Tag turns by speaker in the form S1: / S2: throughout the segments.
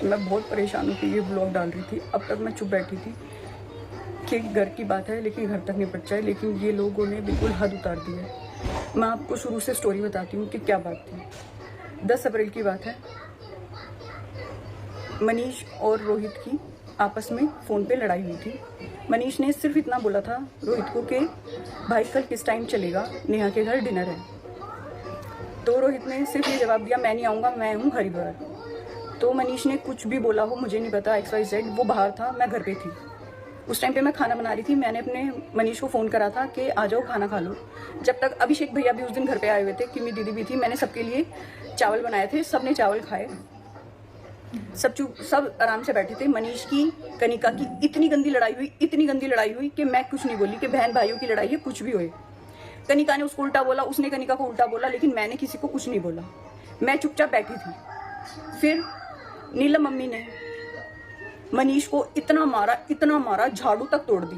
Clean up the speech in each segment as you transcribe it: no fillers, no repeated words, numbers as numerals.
S1: मैं बहुत परेशान हूँ कि ये ब्लॉग डाल रही थी। अब तक मैं चुप बैठी थी कि घर की बात है लेकिन घर तक निपट जाए, लेकिन ये लोगों ने बिल्कुल हद उतार दी है। मैं आपको शुरू से स्टोरी बताती हूँ कि क्या बात थी। 10 अप्रैल की बात है। मनीष और रोहित की आपस में फ़ोन पे लड़ाई हुई थी। मनीष ने सिर्फ इतना बोला था रोहित को कि भाई कल किस टाइम चलेगा, नेहा के घर डिनर है। तो रोहित ने सिर्फ ये जवाब दिया, मैं नहीं आऊँगा, मैं हूँ हरिद्वार। तो मनीष ने कुछ भी बोला हो, मुझे नहीं पता, XYZ, वो बाहर था, मैं घर पे थी। उस टाइम पे मैं खाना बना रही थी। मैंने अपने मनीष को फ़ोन करा था कि आ जाओ खाना खा लो। जब तक अभिषेक भैया भी उस दिन घर पे आए हुए थे, किमी दीदी भी थी, मैंने सबके लिए चावल बनाए थे, सब ने चावल खाए, सब आराम से बैठे थे। मनीष की कनिका की इतनी गंदी लड़ाई हुई कि मैं कुछ नहीं बोली कि बहन भाइयों की लड़ाई है, कुछ भी होए। कनिका ने उसको उल्टा बोला, उसने कनिका को उल्टा बोला, लेकिन मैंने किसी को कुछ नहीं बोला। मैं चुपचाप बैठी थी। फिर नीलम मम्मी ने मनीष को इतना मारा, झाड़ू तक तोड़ दी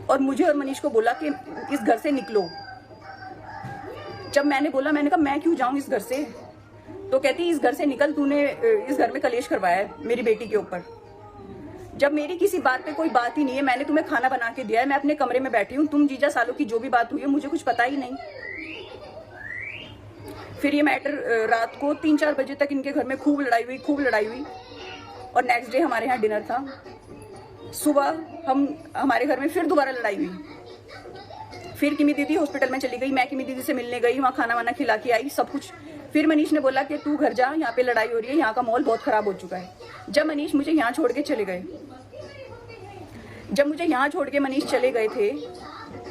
S1: और मुझे और मनीष को बोला कि इस घर से निकलो। जब मैंने कहा मैं क्यों जाऊं इस घर से, तो कहती इस घर से निकल, तूने इस घर में कलेश करवाया है मेरी बेटी के ऊपर। जब मेरी किसी बात पे कोई बात ही नहीं है, मैंने तुम्हें खाना बना के दिया है, मैं अपने कमरे में बैठी हूँ, तुम जीजा सालों की जो भी बात हुई है मुझे कुछ पता ही नहीं। फिर ये मैटर रात को 3-4 बजे तक इनके घर में खूब लड़ाई हुई और नेक्स्ट डे हमारे यहाँ डिनर था। सुबह हमारे घर में फिर दोबारा लड़ाई हुई। फिर किमी दीदी हॉस्पिटल में चली गई, मैं किमी दीदी से मिलने गई, वहाँ खाना वाना खिला के आई, सब कुछ। फिर मनीष ने बोला कि तू घर जा, यहाँ पे लड़ाई हो रही है, यहाँ का माहौल बहुत खराब हो चुका है। जब मनीष मुझे यहाँ छोड़ के चले गए थे,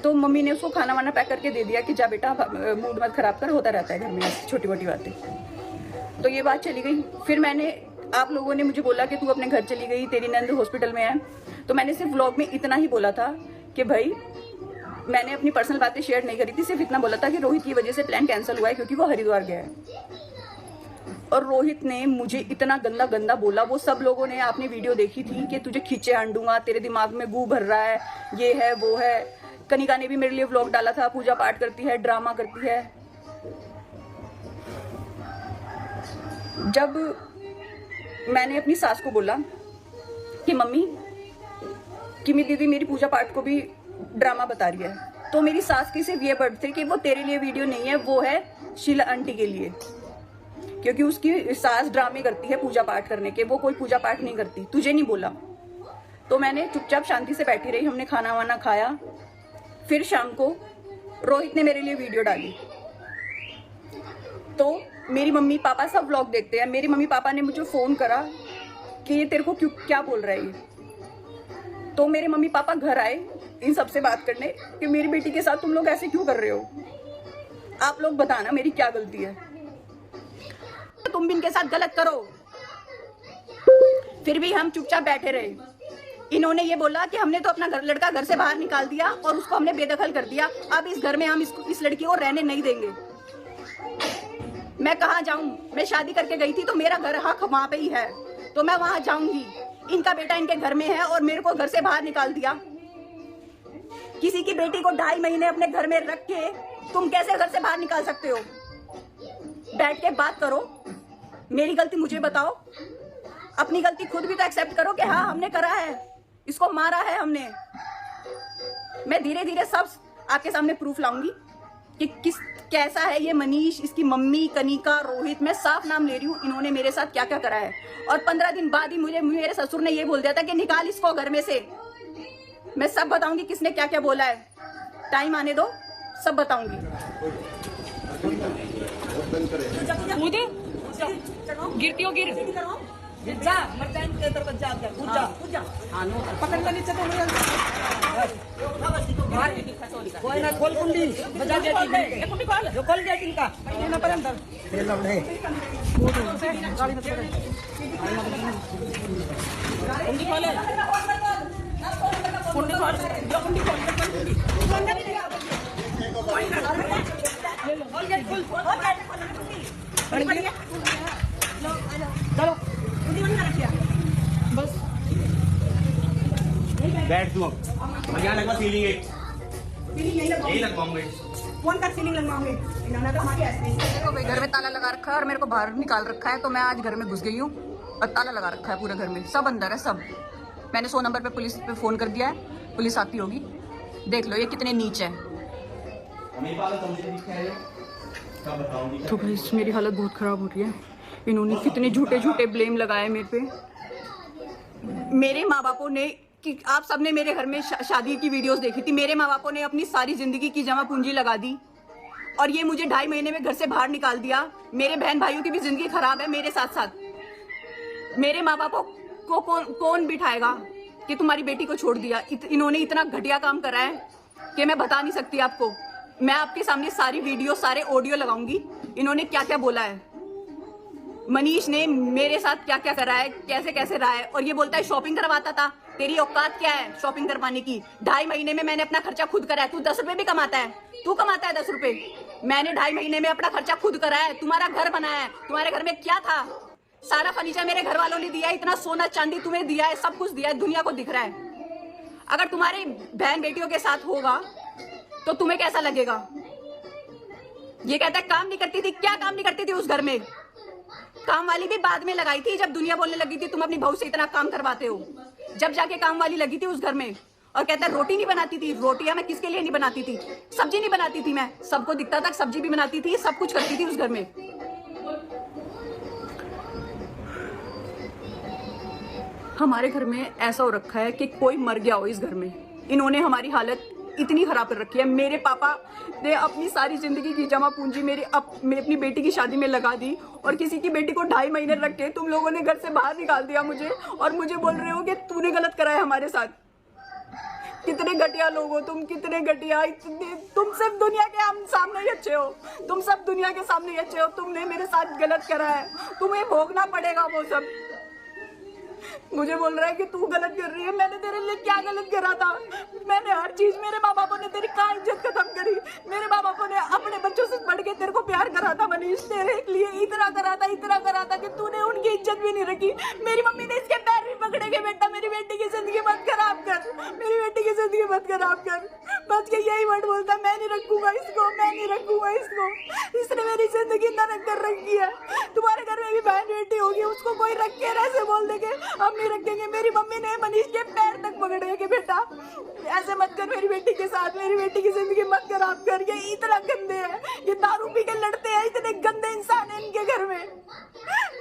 S1: तो मम्मी ने उसको खाना वाना पैक करके दे दिया कि जा बेटा, मूड मत खराब कर, होता रहता है घर में छोटी मोटी बातें। तो ये बात चली गई। फिर आप लोगों ने मुझे बोला कि तू अपने घर चली गई, तेरी नंद हॉस्पिटल में है। तो मैंने सिर्फ व्लॉग में इतना ही बोला था कि भाई मैंने अपनी पर्सनल बातें शेयर नहीं करी थी, सिर्फ इतना बोला था कि रोहित की वजह से प्लान कैंसिल हुआ है क्योंकि वो हरिद्वार गया है। और रोहित ने मुझे इतना गंदा बोला। वो सब लोगों ने, आपने वीडियो देखी थी कि तुझे खींचे हांडूंगा, तेरे दिमाग में गू भर रहा है, ये है वो है। कनिका ने भी मेरे लिए व्लॉग डाला था, पूजा पाठ करती है, ड्रामा करती है। जब मैंने अपनी सास को बोला कि मम्मी, किमी दीदी मेरी पूजा पाठ को भी ड्रामा बता रही है, तो मेरी सास की सिर्फ ये वर्ड थे कि वो तेरे लिए वीडियो नहीं है, वो है शीला आंटी के लिए, क्योंकि उसकी सास ड्रामे करती है पूजा पाठ करने के, वो कोई पूजा पाठ नहीं करती, तुझे नहीं बोला। तो मैंने चुपचाप शांति से बैठी रही। हमने खाना वाना खाया। फिर शाम को रोहित ने मेरे लिए वीडियो डाली। तो मेरी मम्मी पापा सब व्लॉग देखते हैं। मेरी मम्मी पापा ने मुझे फोन करा कि ये तेरे को क्या बोल रहा है ये। तो मेरे मम्मी पापा घर आए इन सबसे बात करने कि मेरी बेटी के साथ तुम लोग ऐसे क्यों कर रहे हो, आप लोग बताना मेरी क्या गलती है, तुम भी इनके साथ गलत करो। फिर भी हम चुपचाप बैठे रहे। इन्होंने ये बोला कि हमने तो अपना लड़का घर से बाहर निकाल दिया और उसको हमने बेदखल कर दिया, अब इस घर में हम इस लड़की को रहने नहीं देंगे। मैं कहाँ जाऊं, मैं शादी करके गई थी तो मेरा घर हक वहां पे ही है, तो मैं वहां जाऊंगी। इनका बेटा इनके घर में है और मेरे को घर से बाहर निकाल दिया। किसी की बेटी को 2.5 महीने अपने घर में रख के तुम कैसे घर से बाहर निकाल सकते हो? बैठ के बात करो, मेरी गलती मुझे बताओ, अपनी गलती खुद भी तो एक्सेप्ट करो कि हाँ हमने करा है, इसको मारा है हमने। मैं धीरे धीरे सब आपके सामने प्रूफ लाऊंगी कि कैसा है ये मनीष, इसकी मम्मी, कनिका, रोहित, मैं साफ नाम ले रही हूँ, इन्होंने मेरे साथ क्या क्या करा है। और 15 दिन बाद ही मेरे ससुर ने ये बोल दिया था कि निकाल इसको घर में से। मैं सब बताऊंगी किसने क्या क्या बोला है, टाइम आने दो, सब बताऊंगी।
S2: गिरती हो गिर जा, मचान के तरफ जा, कूद जा। पकड़ ले नीचे, कोई ना खोल कुंडी, बजा दे कुंडी, खोल जो खोल जाए इनका ना पर अंदर ये लौड़े गाड़ी में चले कुंडी खोले, कुंडी खोल, जो कुंडी खोल चलो बस
S3: बैठ तू। अब यहाँ लगवा सीलिंग यही लगवाऊंगे।
S1: कौन का सीलिंग लगवाऊंगे? तो घर में ताला लगा रखा है और मेरे को बाहर निकाल रखा है, तो मैं आज घर में घुस गई हूँ। और ताला लगा रखा है पूरे घर में, सब अंदर है सब। मैंने 100 नंबर पे पुलिस पे फ़ोन कर दिया है, पुलिस आती होगी। देख लो ये कितने नीच है। तो भाई मेरी हालत बहुत ख़राब हो रही है। इन्होंने कितने झूठे झूठे ब्लेम लगाए मेरे पे। मेरे माँ बापों ने कि आप सबने मेरे घर में शादी की वीडियोस देखी थी। मेरे माँ बापों ने अपनी सारी ज़िंदगी की जमा पूंजी लगा दी और ये मुझे 2.5 महीने में घर से बाहर निकाल दिया। मेरे बहन भाइयों की भी ज़िंदगी ख़राब है मेरे साथ साथ। मेरे माँ बापों को कौन बिठाएगा कि तुम्हारी बेटी को छोड़ दिया। इन्होंने इतना घटिया काम करा है कि मैं बता नहीं सकती आपको। मैं आपके सामने सारी वीडियो सारे ऑडियो लगाऊंगी। इन्होंने क्या क्या बोला है, मनीष ने मेरे साथ क्या क्या करा है, कैसे कैसे रहा है। और ये बोलता है शॉपिंग करवाता था। तेरी औकात क्या है शॉपिंग करवाने की? 2.5 महीने में मैंने अपना खर्चा खुद करा है। तू 10 रुपए भी कमाता है, तू कमाता है 10 रुपए। मैंने 2.5 महीने में अपना खर्चा खुद करा है। तुम्हारा घर बनाया है, तुम्हारे घर में क्या था? सारा फर्नीचर मेरे घर वालों ने दिया है, इतना सोना चांदी तुम्हें दिया है, सब कुछ दिया है, दुनिया को दिख रहा है। अगर तुम्हारी बहन बेटियों के साथ होगा तो तुम्हें कैसा लगेगा? ये कहता है काम नहीं करती थी। क्या काम नहीं करती थी उस घर में? काम वाली भी बाद में लगाई थी जब दुनिया बोलने लगी थी तुम अपनी बहू से इतना काम करवाते हो। जब जाके काम वाली लगी थी उस घर में। और कहता है रोटी नहीं बनाती थी। रोटियां मैं किसके लिए नहीं बनाती थी? सब्जी नहीं बनाती थी मैं, सबको दिखता था सब्जी भी बनाती थी, सब कुछ करती थी उस घर में। हमारे घर में ऐसा हो रखा है कि कोई मर गया हो इस घर में। इन्होंने हमारी हालत इतनी खराब कर रखी है। मेरे पापा ने अपनी सारी जिंदगी की जमा पूंजी मैं अपनी बेटी की शादी में लगा दी और किसी की बेटी को 2.5 महीने रख के तुम लोगों ने घर से बाहर निकाल दिया मुझे। और मुझे बोल रहे हो कि तूने गलत करा है हमारे साथ। कितने घटिया लोग हो तुम, कितने घटिया। तुम सिर्फ दुनिया के सामने ही अच्छे हो, तुम सब दुनिया के सामने ही अच्छे हो। तुमने मेरे साथ गलत करा है, तुम्हें भोगना पड़ेगा वो सब। मुझे बोल रहा है कि तू गलत कर रही है। मैंने तेरे लिए क्या गलत करा था? मैंने हर चीज, मेरे माँ बापों ने तेरी कहाँ इज्जत खत्म करी? मेरे माँ बापों ने अपने बच्चों से बढ़ के तेरे को प्यार करा था मनीष। तेरे लिए इतना करा था कि तूने उनकी इज्जत भी नहीं रखी। मेरी मम्मी ने इसके पैर भी पकड़े के बेटा मेरी बेटी की जिंदगी मत खराब कर, मेरी बेटी की जिंदगी मत खराब कर। बच के यही वर्ड बोलता, मैं नहीं रखूंगा इसको, मैं नहीं रखूंगा इसको। इसने मेरी जिंदगी नरक कर रखी है। तुम्हारे घर में भी बहन बेटी होगी, उसको कोई रख के ऐसे बोल देंगे हम नहीं रखेंगे। मेरी मम्मी ने मनीष के पैर तक पकड़े के बेटा ऐसे मत कर मेरी बेटी के साथ, मेरी बेटी की जिंदगी मत खराब कर। ये इतना गंदे हैं, ये दारू पी के लड़ते हैं, इतने गंदे इंसान है इनके घर में।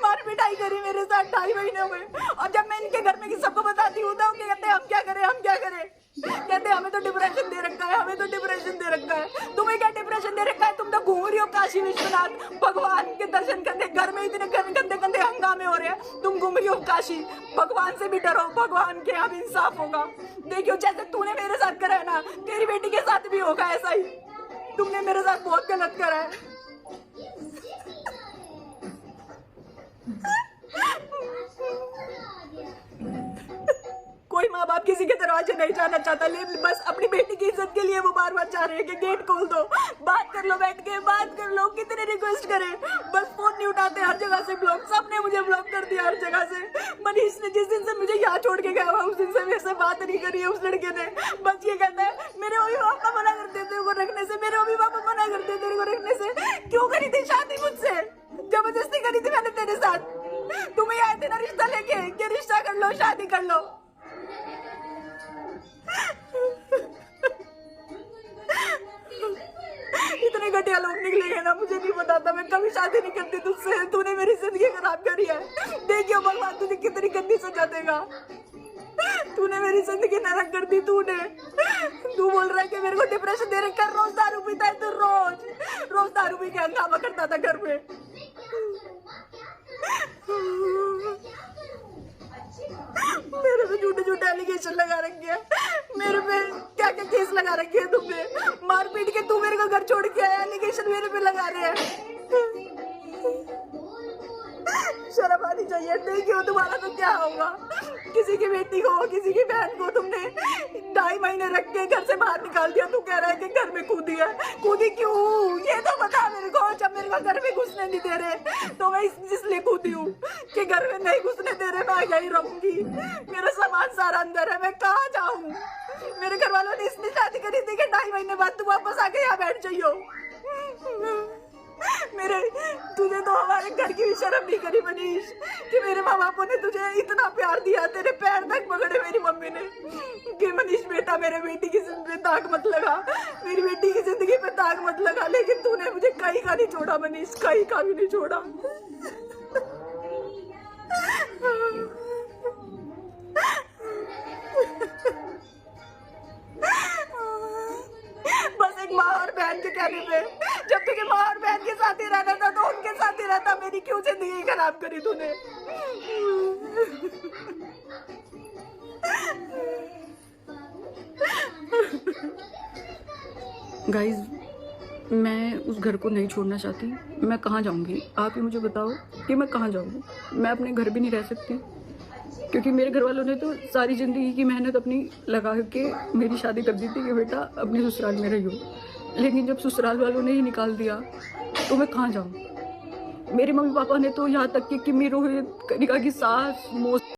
S1: मार पिटाई करी मेरे साथ 2.5 महीनों में। और जब मैं इनके घर में सबको बताती हूँ तो कहते हैं हम क्या करें, हम क्या करें। कहते हमें तो डिप्रेशन दे रखा है, हमें तो डिप्रेशन दे रखा है। तुम्हें क्या डिप्रेशन दे रखा है? तुम तो घूम रही हो काशी विश्वनाथ भगवान के दर्शन करने। घर में इतने गंदे गंदे हंगामे हो रहे हैं, तुम घूम रही हो काशी। भगवान से भी डरो, भगवान के यहाँ भी इंसाफ होगा। देखियो जैसे तूने मेरे साथ करा है ना, तेरी बेटी के साथ भी होगा ऐसा ही। तुमने मेरे साथ बहुत गलत करा है। कोई माँ बाप किसी के दरवाजे नहीं जाना चाहता, लेकिन बस अपनी बेटी की इज्जत के लिए वो बार बार चाह रहे हैं कि गेट खोल दो, बात कर लो, बैठ के बात कर लो। कितने रिक्वेस्ट करें, बस फोन नहीं उठाते। हर जगह से ब्लॉक, सबने मुझे ब्लॉक कर दिया हर जगह से। मनीष ने जिस दिन से मुझे यहाँ छोड़ के गया हुआ उस दिन से मेरे से बात नहीं करी है उस लड़के ने। बस ये कहता है मेरे अभिभावक मना करते तेरे को रखने से, मेरे अभिभावक मना करते तेरे को रखने से। क्यों करी थी शादी मुझसे? जबरदस्ती करी थी मैंने तेरे साथ। तुम्हें आए थे ना रिश्ता लेके कि रिश्ता कर लो, शादी कर लो। इतने घटिया लोग निकलेंगे ना, मुझे नहीं पता था। मैं कभी शादी नहीं करती तुझसे, तूने मेरी जिंदगी खराब करी है। देखियो भगवान तुझे कितनी गंदी सजा देगा। तूने मेरी जिंदगी नरक कर दी तूने। तू बोल रहा है कि मेरे को डिप्रेशन दे रखा है। रोज दारू पीता है तू, रोज दारू पी के हंगामा करता था घर में। मेरे पे झूठे झूठे एलिगेशन लगा रखे हैं, मेरे पे क्या क्या केस लगा रखे हैं तुमने। मार पीट के तू मेरे को घर छोड़ के आया, एलिगेशन मेरे पे लगा रहे हैं। शर्म आनी चाहिए। देखियो तुम्हारा तो क्या होगा। किसी की बेटी को, किसी की बहन को तुमने 2.5 महीने रख के घर से बाहर निकाल दिया। तू कह रहा है कि घर में कूदी है। कूदी क्यों ये तो बता मेरे को। जब मेरे को घर में घुसने नहीं दे रहे तो मैं इसलिए कूदी हूँ कि घर में नहीं घुसने दे रहे, मैं यही रहूंगी। मेरा सामान सारा अंदर है, मैं कहाँ जाऊँ। मेरे घर वालों ने इसलिए शादी करी थी कि 2.5 महीने बाद तू वापस आके यहाँ बैठ जाइयो। मेरे तुझे तो हमारे घर की भी शर्म नहीं करी मनीष कि मेरे माँ बापों ने तुझे इतना प्यार दिया, तेरे पैर तक पकड़े मेरी मम्मी ने कि मनीष बेटा मेरे बेटी की जिंदगी पे दाग मत लगा, मेरी बेटी की जिंदगी पे दाग मत लगा। लेकिन तूने मुझे कहीं का नहीं छोड़ा मनीष, कहीं का भी नहीं छोड़ा। बस एक माँ और बहन के कहने पे, जब तुझे माँ और बहन के साथ ही रहना था तो उनके साथ ही रहता, मेरी क्यों जिंदगी खराब करी तूने? गाइज, मैं उस घर को नहीं छोड़ना चाहती। मैं कहाँ जाऊँगी? आप ही मुझे बताओ कि मैं कहाँ जाऊँगी। मैं अपने घर भी नहीं रह सकती क्योंकि मेरे घर वालों ने तो सारी ज़िंदगी की मेहनत अपनी लगा के मेरी शादी कर दी थी कि बेटा अपने ससुराल में रहियो। लेकिन जब ससुराल वालों ने ही निकाल दिया तो मैं कहाँ जाऊँ? मेरे मम्मी पापा ने तो यहाँ तक कि मेरी कनिका की सास